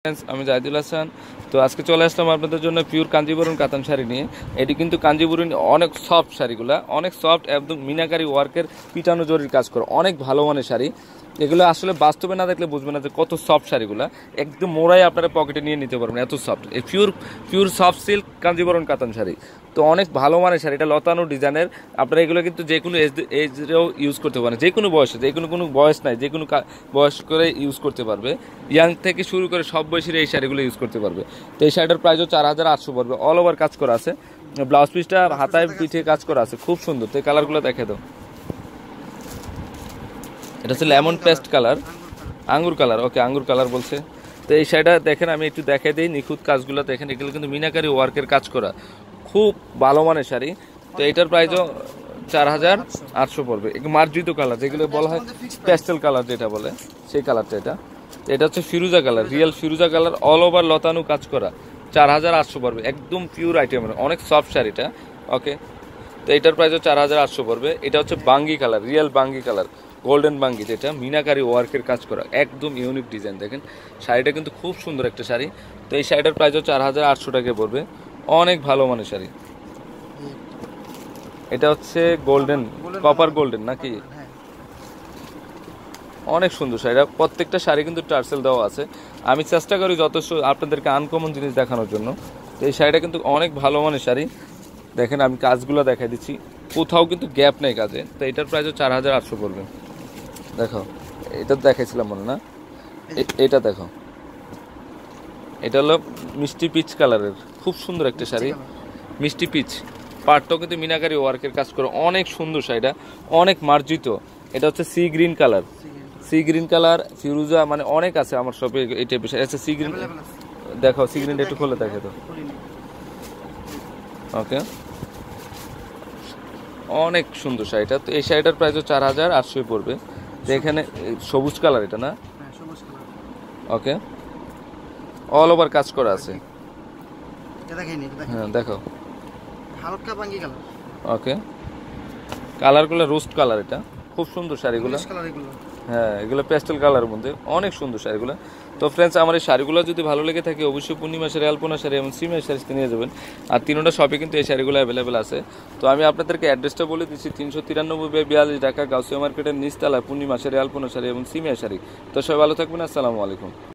আমি জাহিদুল হাসান। তো আজকে চলে আসলাম আপনাদের জন্য পিওর কাঞ্জিবরম কাতান শাড়ি নিয়ে। এটি কিন্তু কাঞ্জিবরম অনেক সফট শাড়িগুলো, অনেক সফট, একদম মিনাকারি ওয়ার্কের পিটানো জরির কাজ করে, অনেক ভালো মানের শাড়ি। এগুলো আসলে বাস্তবে না দেখলে বুঝবে না যে কত সফট শাড়িগুলো, একদম মোড়াই আপনারা পকেটে নিয়ে নিতে পারবেন, এত সফট। এই পিওর সফট সিল্ক কাঞ্জিবরম কাতান শাড়ি, তো অনেক ভালো মানের শাড়ি। এটা লতানো ডিজাইনের। আপনারা এগুলো কিন্তু যে কোনো এজেও ইউজ করতে পারেন, যে কোনো বয়সে, যে কোনো বয়স নাই, যে কোনো বয়স করে ইউজ করতে পারবে। ইয়াং থেকে শুরু করে সব বয়সের এই শাড়িগুলো ইউজ করতে পারবে। তো এই শাড়িটার প্রাইসও 4800 পড়বে। অল ওভার কাজ করা আছে, ব্লাউজ পিসটা হাতায় পিঠে কাজ করা আছে, খুব সুন্দর। তো এই কালারগুলো দেখে দাও। এটা হচ্ছে লেমন পেস্ট কালার, আঙ্গুর কালার। ওকে, আঙ্গুর কালার বলছে। তো এই শাড়িটা দেখেন, আমি একটু দেখে দিই নিখুঁত কাজগুলো দেখেন। এগুলো কিন্তু মিনাকারি ওয়ার্কের কাজ করা, খুব ভালো মানের শাড়ি। তো এটার প্রাইসও 4800 পড়বে। একটু মার্জিত কালার, যেগুলো বলা হয় প্যাস্টেল কালার, যেটা বলে সেই কালারটা এটা। এটা হচ্ছে ফিরোজা কালার, রিয়েল ফিরোজা কালার, অল ওভার লতানু কাজ করা, 4800 পড়বে। একদম পিওর আইটেমের, অনেক সফট শাড়িটা। ওকে, তো এটার প্রাইসও 4800 পড়বে। এটা হচ্ছে বাঙ্গি কালার, রিয়েল বাঙ্গি কালার, গোল্ডেন বাঙ্গি, যেটা মিনাকারি ওয়ার্কের কাজ করা, একদম ইউনিক ডিজাইন। দেখেন শাড়িটা কিন্তু খুব সুন্দর একটা শাড়ি। তো এই শাড়িটার প্রাইসও 4800 টাকা পড়বে, অনেক ভালো মানের শাড়ি। এটা হচ্ছে গোল্ডেন, কপার গোল্ডেন নাকি, অনেক সুন্দর শাড়িটা। প্রত্যেকটা শাড়ি কিন্তু টার্সেল দেওয়া আছে। আমি চেষ্টা করি যথেষ্ট আপনাদেরকে আনকমন জিনিস দেখানোর জন্য। তো এই শাড়িটা কিন্তু অনেক ভালো মানের শাড়ি। দেখেন আমি কাজগুলো দেখাই দিচ্ছি, কোথাও কিন্তু গ্যাপ নেই কাজে। তো এটার প্রাইসও 4800 পড়বে। দেখো, এটা দেখাইছিলাম মনে না, এটা দেখো, এটা হলো মিষ্টি পিচ কালারের, খুব সুন্দর একটা শাড়ি, মিষ্টি পিচ। পাটটাও কিন্তু মিনাকারি ওয়ার্কের কাজ করে, অনেক সুন্দর শাড়িটা, অনেক মার্জিত। এটা হচ্ছে sea green colour, sea green colour, ফিরোজা, মানে অনেক আছে আমার শপে এই টাইপের শাড়ি। আচ্ছা, সি গ্রিন দেখো, সি গ্রিনটা একটু খুলে দেখে তো। ওকে, অনেক সুন্দর শাড়িটা। তো এই শাড়িটার প্রাইসও 4800 পড়বে। তো এখানে সবুজ কালার, এটা না? ওকে, অল ওভার কাজ করা আছে। হ্যাঁ দেখো, হালকা বাঙ্গি কালার। ওকে, কালারগুলো রোস্ট কালার, এটা খুব সুন্দর শাড়িগুলো। হ্যাঁ, এগুলো পেস্টেল কালারের মধ্যে, অনেক সুন্দর শাড়িগুলো। তো ফ্রেন্ডস, আমার এই শাড়িগুলো যদি ভালো লেগে থাকে অবশ্যই পূর্ণিমা শাড়ি, আলপনা শাড়ি এবং সিমের শাড়ি নিয়ে যাবেন। আর তিনটা শপে কিন্তু এই শাড়িগুলো অ্যাভেলেবেল আছে। তো আমি আপনাদেরকে অ্যাড্রেসটা বলে দিচ্ছি, 393/42 ঢাকা গাউসিয়া মার্কেটের নিচতলায় পূর্ণিমা শাড়ি, আলপনা শাড়ি এবং সিমের শাড়ি। তো সবাই ভালো থাকবেন, আসসালামু আলাইকুম।